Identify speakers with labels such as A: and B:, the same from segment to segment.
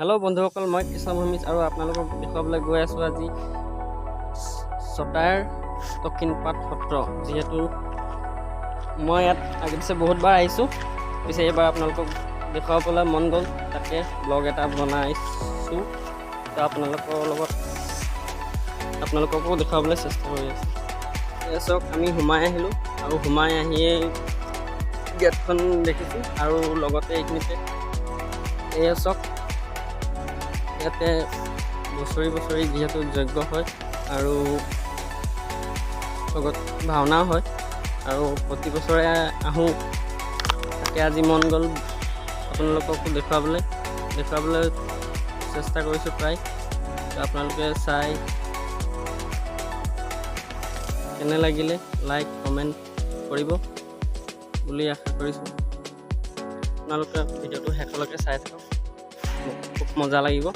A: Hello बंधुসকল मैं कृष्ण भूमिज और आपलोक देखुवाबले गई आसो আজি सटायर दक्षिणपाट सत्र जीतु मैं इतना आगे से बहुत बार आईसो पिछे एबार आपलोक देखुवाबले मन गल ताके ब्लॉग एटा बनाइसो तो आपलोको देखुवाबले चेष्टा करि आछो चक आमी हुमाय आहिलो और हुमाय आहिए गेटखन देखिছো और लगते এইখিনিতে चक ইয়াতে বছৰি বছৰি যেহেতু যজ্ঞ হয় আৰু লগত ভাওনাও হয় আৰু প্ৰতি বছৰে আহোঁ তাকে আজি মন গ'ল আপোনালোককো দেখুৱাবলৈ চেষ্টা কৰিছোঁ প্ৰায় আপোনালোকে চাই কেনে লাগিলে লাইক কমেণ্ট কৰিব বুলি আশা কৰিছোঁ আপোনালোকে ভিডিঅ'টো শেষলৈকে চাই থাকক খুব মজা লাগিব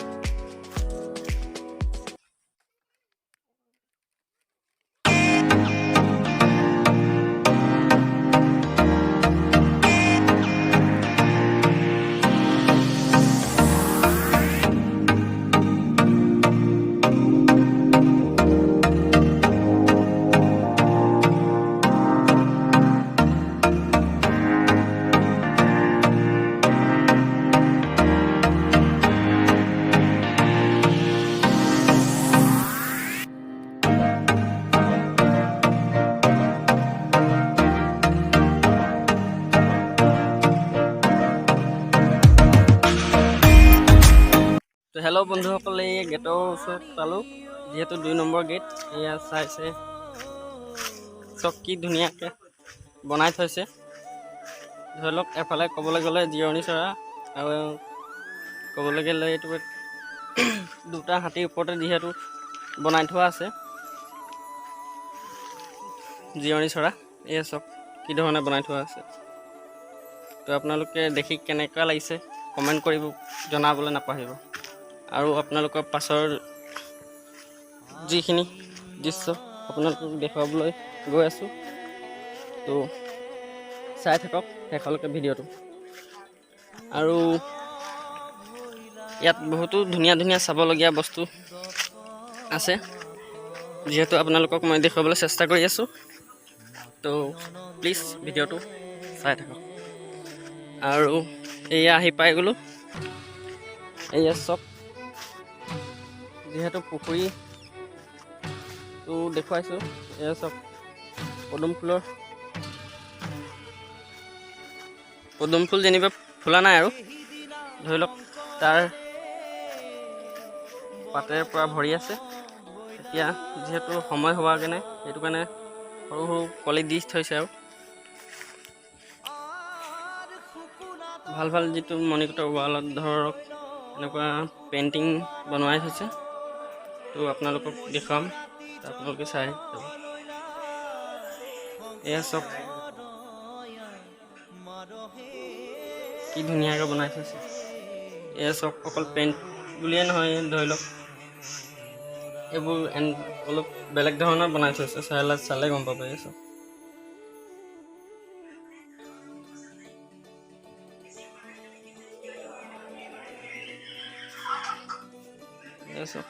A: तो हेलो बंधुসকল এই গেটৰ ওচৰত পালো যেহেতু 2 নম্বৰ গেট এয়া চাইছে চক কি ধুনীয়াকৈ বনাই থৈছে ধৰি লওক এফালে ক'বলৈ গ'লে জিৰণি চৰা আৰু ক'বলৈ গ'লে এইটো দুটা হাতীৰ ওপৰতে যিহেতু বনাই থোৱা আছে জিৰণি চৰা এয়া চক কি ধৰণে বনাই থোৱা আছে তো আপোনালোকে দেখি কেনেকুৱা লাগিছে কমেণ্ট কৰিব জনাবলৈ নাপাহৰিব আৰু আপোনালোকৰ পাছৰ যিখিনি দৃশ্য আপোনালোকক দেখুৱাবলৈ গৈ আছোঁ তো চাই থাকক শেষলৈকে ভিডিঅ'টো আৰু ইয়াত বহুতো ধুনীয়া ধুনীয়া চাবলগীয়া বস্তু আছে যেহেতু আপোনালোকক মই দেখুৱাবলৈ চেষ্টা কৰি আছোঁ তো প্লিজ ভিডিঅ'টো চাই থাকক আৰু এয়া আহি পাই গ'লো এয়া চক যেহেতু পুখুৰীটো দেখুৱাইছোঁ এয়া চব পদুম ফুল যেনিবা ফুলা নাই আৰু ধৰি লওক তাৰ পাতেৰ পৰা ভৰি আছে এতিয়া যিহেতু সময় হোৱাৰ কাৰণে সেইটো কাৰণে সৰু সৰু কলি দি থৈছে আৰু ভাল ভাল যিটো মণিকূটৰ ৱালত ধৰক এনেকুৱা পেইণ্টিং বনোৱাই থৈছে তো আপোনালোকক দেখাম আপোনালোকে চাই যাব এয়া চব কি ধুনীয়াকৈ বনাই থৈছে এয়া চব অকল পেইণ্ট বুলিয়ে নহয় ধৰি লওক এইবোৰ অলপ বেলেগ ধৰণৰ বনাই থৈছে চালে গম পাব এয়া চব এয়া চব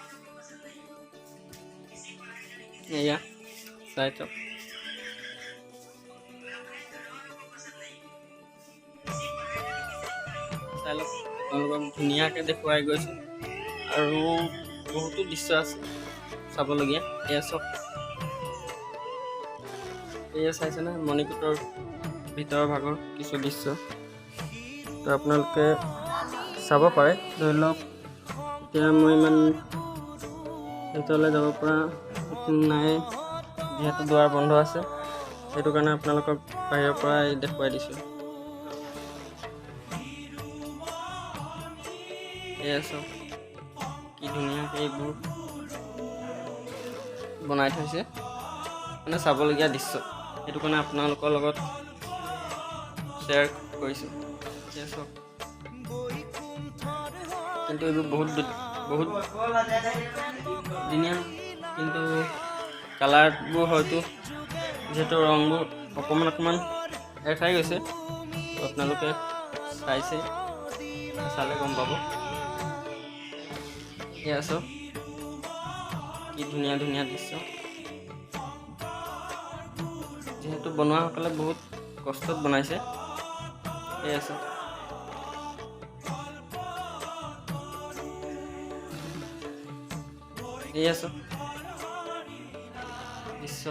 A: এয়া চাই চাওক চাই লওক আপোনালোকক ধুনীয়াকৈ দেখুৱাই গৈছোঁ আৰু বহুতো দৃশ্য আছে চাবলগীয়া এয়া চব এয়া চাইছেনে মণিকূটৰ ভিতৰৰ ভাগৰ কিছু দৃশ্য তো আপোনালোকে চাব পাৰে ধৰি লওক এতিয়া মই ইমান ভিতৰলৈ যাব পৰা নাই যিহেতু দুৱাৰ বন্ধ আছে সেইটো কাৰণে আপোনালোকক বাহিৰৰ পৰা দেখুৱাই দিছোঁ এয়া চব কি ধুনীয়াকৈ এইবোৰ বনাই থৈছে মানে চাবলগীয়া দৃশ্য সেইটো কাৰণে আপোনালোকৰ লগত শ্বেয়াৰ কৰিছোঁ এয়া চব কিন্তু এইবোৰ বহুত ধুনীয়া কিন্তু কালাৰবোৰ হয়তো যেহেতু ৰংবোৰ অকণমান এৰ খাই গৈছে তো আপোনালোকে চাইছে চালে গম পাব এয়া চাওক কি ধুনীয়া ধুনীয়া দৃশ্য। যিহেতু বনোৱাসকলে বহুত কষ্টত বনাইছে। এয়া চাওক এয়া চাওক দৃশ্য।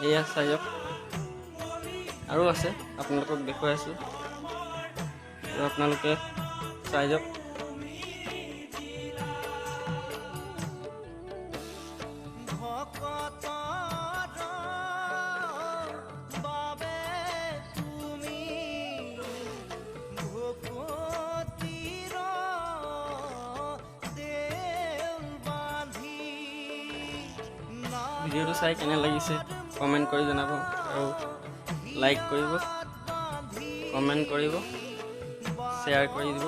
A: এয়া চাই যাওক আৰু আছে, আপোনালোকক দেখুৱাই আছোঁ আৰু আপোনালোকে চাই যাওক। ভিডিঅ'টো চাই কেনে লাগিছে কমেণ্ট কৰি জনাব আৰু লাইক কৰিব, কমেণ্ট কৰিব, শ্বেয়াৰ কৰি দিব,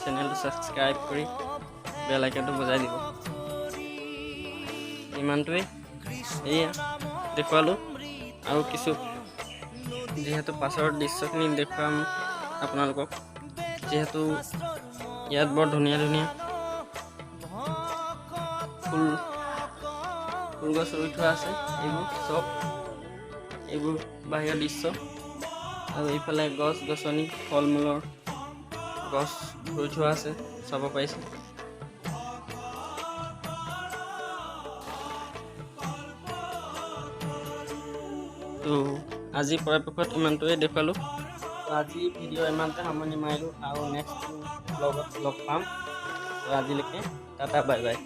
A: চেনেলটো ছাবস্ক্ৰাইব কৰি বেল আইকনটো বজাই দিব। ইমানটোৱেই, এয়া দেখুৱালোঁ আৰু কিছু যিহেতু পাছৰ দৃশ্যখিনি দেখুৱাম আপোনালোকক। যিহেতু ইয়াত বৰ ধুনীয়া ধুনীয়া ফুল গছ ৰুই থোৱা আছে। এইবোৰ চব এইবোৰ বাহিৰৰ দৃশ্য আৰু এইফালে গছ গছনি ফল মূলৰ গছ ৰুই থোৱা আছে, চাব পাৰিছে। তো আজি পৰাপক্ষত ইমানটোৱে দেখুৱালোঁ। তো আজি ভিডিঅ' ইমানতে সামৰণি মাৰিলোঁ আৰু নেক্সট ব্লগত লগ পাম। তো আজিলৈকে টাটা বাই বাই।